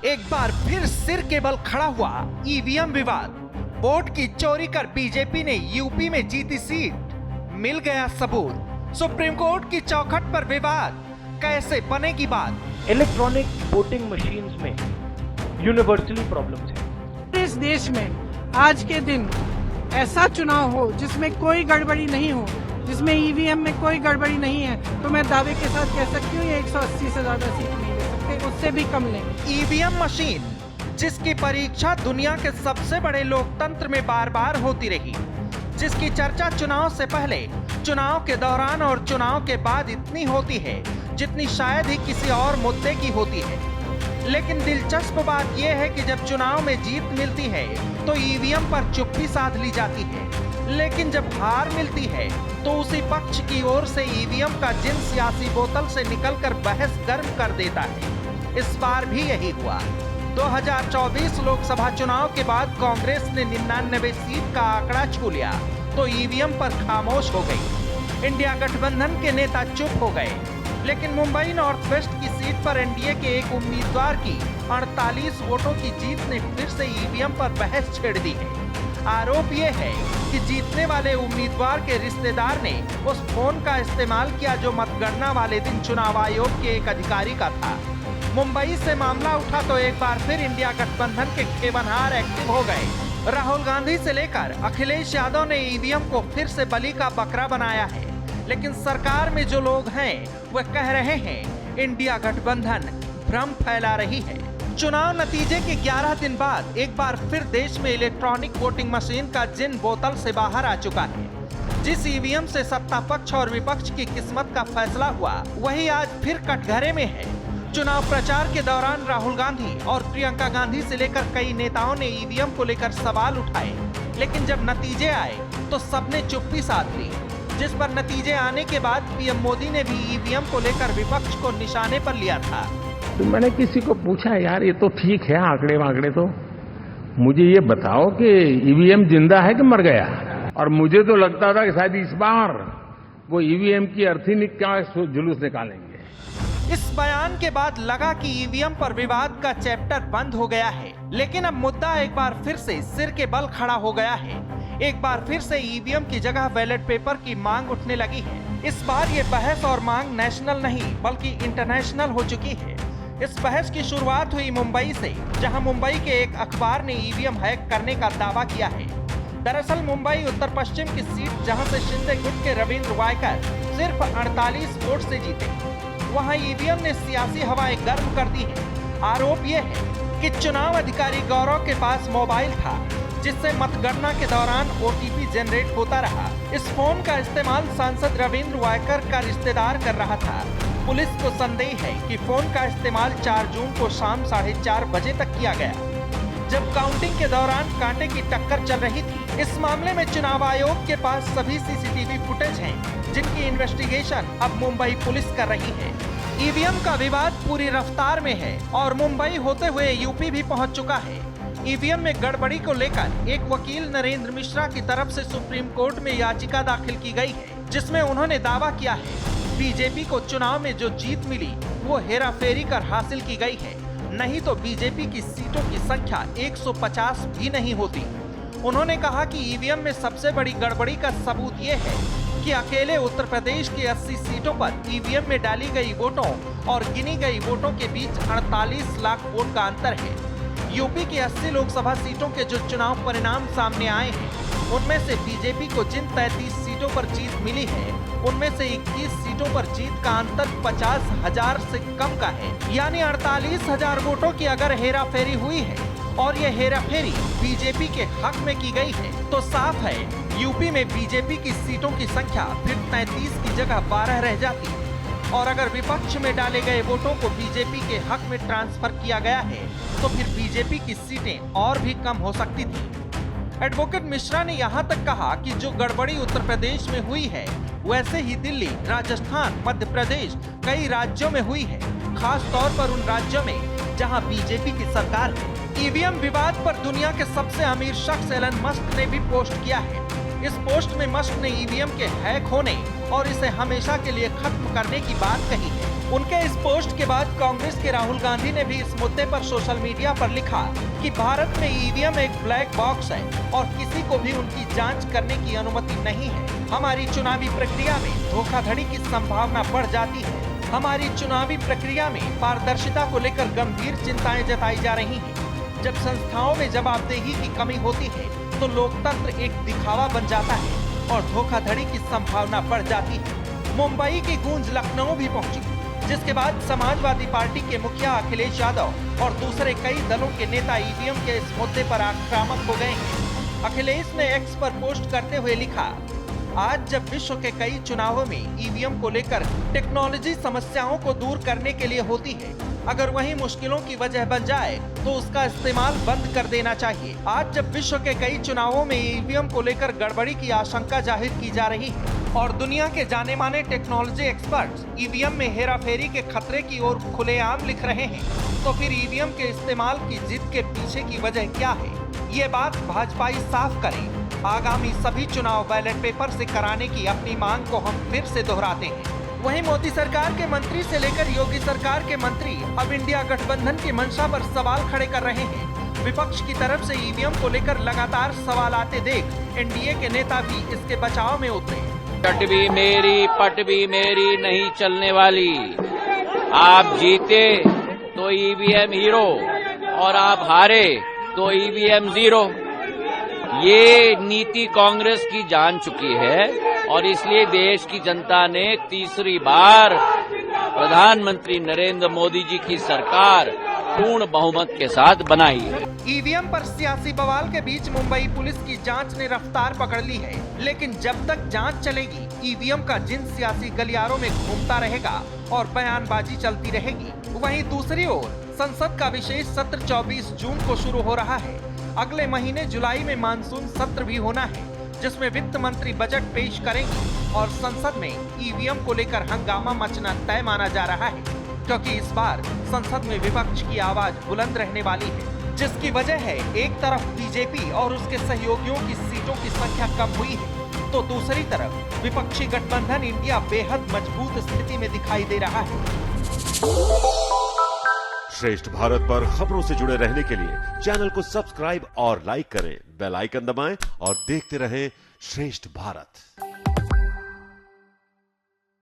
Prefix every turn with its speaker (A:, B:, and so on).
A: एक बार फिर सिर के बल खड़ा हुआ ईवीएम विवाद। वोट की चोरी कर बीजेपी ने यूपी में जीती सीट, मिल गया सबूत। सुप्रीम कोर्ट की चौखट पर विवाद, कैसे बनेगी बात।
B: इलेक्ट्रॉनिक वोटिंग मशीन्स में यूनिवर्सली प्रॉब्लम्स है।
C: इस देश में आज के दिन ऐसा चुनाव हो जिसमें कोई गड़बड़ी नहीं हो, जिसमें ईवीएम में कोई गड़बड़ी नहीं है, तो मैं दावे के साथ कह सकती हूँ ये 180 से ज्यादा सीट नहीं ले सकते, उससे भी कम लेंगे।
A: ईवीएम मशीन जिसकी परीक्षा दुनिया के सबसे बड़े लोकतंत्र में बार बार होती रही, जिसकी चर्चा चुनाव से पहले, चुनाव के दौरान और चुनाव के बाद इतनी होती है जितनी शायद ही किसी और मुद्दे की होती है। लेकिन दिलचस्प बात यह है कि जब चुनाव में जीत मिलती है तो ईवीएम पर चुप्पी साध ली जाती है, लेकिन जब हार मिलती है तो उसी पक्ष की ओर से ईवीएम का जिन सियासी बोतल से निकलकर बहस गर्म कर देता है। इस बार भी यही हुआ। 2024 लोकसभा चुनाव के बाद कांग्रेस ने 99 सीट का आंकड़ा छू लिया तो ईवीएम पर खामोश हो गई। इंडिया गठबंधन के नेता चुप हो गए, लेकिन मुंबई नॉर्थ वेस्ट की सीट पर एनडीए के एक उम्मीदवार की 48 वोटों की जीत ने फिर से ईवीएम पर बहस छेड़ दी है। आरोप यह है कि जीतने वाले उम्मीदवार के रिश्तेदार ने उस फोन का इस्तेमाल किया जो मतगणना वाले दिन चुनाव आयोग के एक अधिकारी का था। मुंबई से मामला उठा तो एक बार फिर इंडिया गठबंधन के खेवनहार एक्टिव हो गए। राहुल गांधी से लेकर अखिलेश यादव ने ईवीएम को फिर से बलि का बकरा बनाया है, लेकिन सरकार में जो लोग हैं वह कह रहे हैं इंडिया गठबंधन भ्रम फैला रही है। चुनाव नतीजे के 11 दिन बाद एक बार फिर देश में इलेक्ट्रॉनिक वोटिंग मशीन का जिन बोतल से बाहर आ चुका है। जिस ईवीएम से सत्ता पक्ष और विपक्ष की किस्मत का फैसला हुआ, वही आज फिर कटघरे में है। चुनाव प्रचार के दौरान राहुल गांधी और प्रियंका गांधी से लेकर कई नेताओं ने ईवीएम को लेकर सवाल उठाए, लेकिन जब नतीजे आए तो सबने चुप्पी साध ली, जिस पर नतीजे आने के बाद पीएम मोदी ने भी ईवीएम को लेकर विपक्ष को निशाने पर लिया था।
D: तो मैंने किसी को पूछा, यार ये तो ठीक है आंकड़े वांकड़े, तो मुझे ये बताओ कि ईवीएम जिंदा है कि मर गया। और मुझे तो लगता था कि शायद इस बार वो ईवीएम की अर्थी का जुलूस निकालेंगे।
A: इस बयान के बाद लगा कि ईवीएम पर विवाद का चैप्टर बंद हो गया है, लेकिन अब मुद्दा एक बार फिर से सिर के बल खड़ा हो गया है। एक बार फिर से ईवीएम की जगह बैलेट पेपर की मांग उठने लगी है। इस बार ये बहस और मांग नेशनल नहीं बल्कि इंटरनेशनल हो चुकी है। इस बहस की शुरुआत हुई मुंबई से, जहां मुंबई के एक अखबार ने ईवीएम हैक करने का दावा किया है। दरअसल मुंबई उत्तर पश्चिम की सीट, जहां से शिंदे गुट के रविंद्र वायकर सिर्फ 48 वोट से जीते, वहां ईवीएम ने सियासी हवाएं गर्म कर दी है। आरोप यह है कि चुनाव अधिकारी गौरव के पास मोबाइल था, जिससे मतगणना के दौरान ओटीपी जनरेट होता रहा। इस फोन का इस्तेमाल सांसद रविंद्र वायकर का रिश्तेदार कर रहा था। पुलिस को संदेह है कि फोन का इस्तेमाल 4 जून को शाम 4:30 बजे तक किया गया, जब काउंटिंग के दौरान कांटे की टक्कर चल रही थी। इस मामले में चुनाव आयोग के पास सभी सीसीटीवी फुटेज हैं, जिनकी इन्वेस्टिगेशन अब मुंबई पुलिस कर रही है। ईवीएम का विवाद पूरी रफ्तार में है और मुंबई होते हुए यूपी भी पहुंच चुका है। ईवीएम में गड़बड़ी को लेकर एक वकील नरेंद्र मिश्रा की तरफ से सुप्रीम कोर्ट में याचिका दाखिल की गई है, जिसमें उन्होंने दावा किया है बीजेपी को चुनाव में जो जीत मिली वो हेराफेरी कर हासिल की गई है, नहीं तो बीजेपी की सीटों की संख्या 150 भी नहीं होती। उन्होंने कहा कि ईवीएम में सबसे बड़ी गड़बड़ी का सबूत ये है कि अकेले उत्तर प्रदेश की 80 सीटों पर ईवीएम में डाली गई वोटों और गिनी गई वोटों के बीच 48 लाख वोट का अंतर है। यूपी की 80 लोकसभा सीटों के जो चुनाव परिणाम सामने आए हैं, उनमें से बीजेपी को जिन 33 सीटों पर जीत मिली है, उनमें से 21 सीटों पर जीत का अंतर 50,000 से कम का है। यानी 48,000 वोटों की अगर हेराफेरी हुई है और ये हेराफेरी बीजेपी के हक में की गई है, तो साफ है यूपी में बीजेपी की सीटों की संख्या फिर 33 की जगह 12 रह जाती है। और अगर विपक्ष में डाले गए वोटों को बीजेपी के हक में ट्रांसफर किया गया है, तो फिर बीजेपी की सीटें और भी कम हो सकती थी। एडवोकेट मिश्रा ने यहाँ तक कहा कि जो गड़बड़ी उत्तर प्रदेश में हुई है, वैसे ही दिल्ली, राजस्थान, मध्य प्रदेश, कई राज्यों में हुई है, खास तौर पर उन राज्यों में जहां बीजेपी की सरकार है। ईवीएम विवाद पर दुनिया के सबसे अमीर शख्स एलन मस्क ने भी पोस्ट किया है। इस पोस्ट में मस्क ने ईवीएम के हैक होने और इसे हमेशा के लिए खत्म करने की बात कही है। उनके इस पोस्ट के बाद कांग्रेस के राहुल गांधी ने भी इस मुद्दे पर सोशल मीडिया पर लिखा कि भारत में ईवीएम एक ब्लैक बॉक्स है और किसी को भी उनकी जांच करने की अनुमति नहीं है। हमारी चुनावी प्रक्रिया में धोखाधड़ी की संभावना बढ़ जाती है। हमारी चुनावी प्रक्रिया में पारदर्शिता को लेकर गंभीर चिंताएं जताई जा रही हैं। जब संस्थाओं में जवाबदेही की कमी होती है तो लोकतंत्र एक दिखावा बन जाता है और धोखाधड़ी की संभावना बढ़ जाती है। मुंबई की गूंज लखनऊ भी पहुंची, जिसके बाद समाजवादी पार्टी के मुखिया अखिलेश यादव और दूसरे कई दलों के नेता ईवीएम के इस मुद्दे पर आक्रामक हो गए हैं। अखिलेश ने एक्स पर पोस्ट करते हुए लिखा, आज जब विश्व के कई चुनावों में ईवीएम को लेकर टेक्नोलॉजी समस्याओं को दूर करने के लिए होती है, अगर वही मुश्किलों की वजह बन जाए तो उसका इस्तेमाल बंद कर देना चाहिए। आज जब विश्व के कई चुनावों में ईवीएम को लेकर गड़बड़ी की आशंका जाहिर की जा रही है और दुनिया के जाने माने टेक्नोलॉजी एक्सपर्ट्स ईवीएम में हेराफेरी के खतरे की ओर खुलेआम लिख रहे हैं, तो फिर ईवीएम के इस्तेमाल की जिद के पीछे की वजह क्या है? ये बात भाजपाई साफ करें। आगामी सभी चुनाव बैलेट पेपर से कराने की अपनी मांग को हम फिर से दोहराते हैं। वहीं मोदी सरकार के मंत्री से लेकर योगी सरकार के मंत्री अब इंडिया गठबंधन की मंशा पर सवाल खड़े कर रहे हैं। विपक्ष की तरफ से ईवीएम को लेकर लगातार सवाल आते देख एनडीए के नेता भी इसके बचाव में उतरे।
E: पट भी मेरी नहीं चलने वाली। आप जीते तो ईवीएम हीरो और आप हारे तो ईवीएम जीरो। ये नीति कांग्रेस की जान चुकी है और इसलिए देश की जनता ने तीसरी बार प्रधानमंत्री नरेंद्र मोदी जी की सरकार पूर्ण बहुमत के साथ बनाई है।
A: ईवीएम पर सियासी बवाल के बीच मुंबई पुलिस की जांच ने रफ्तार पकड़ ली है, लेकिन जब तक जांच चलेगी ईवीएम का जिन सियासी गलियारों में घूमता रहेगा और बयानबाजी चलती रहेगी। वहीं दूसरी ओर संसद का विशेष सत्र 24 जून को शुरू हो रहा है। अगले महीने जुलाई में मानसून सत्र भी होना है, जिसमें वित्त मंत्री बजट पेश करेंगे और संसद में ईवीएम को लेकर हंगामा मचना तय माना जा रहा है, क्योंकि इस बार संसद में विपक्ष की आवाज बुलंद रहने वाली है, जिसकी वजह है एक तरफ बीजेपी और उसके सहयोगियों की सीटों की संख्या कम हुई है, तो दूसरी तरफ विपक्षी गठबंधन इंडिया बेहद मजबूत स्थिति में दिखाई दे रहा है।
F: श्रेष्ठ भारत पर खबरों से जुड़े रहने के लिए चैनल को सब्सक्राइब और लाइक करें, बेल आइकन दबाएं और देखते रहें श्रेष्ठ भारत।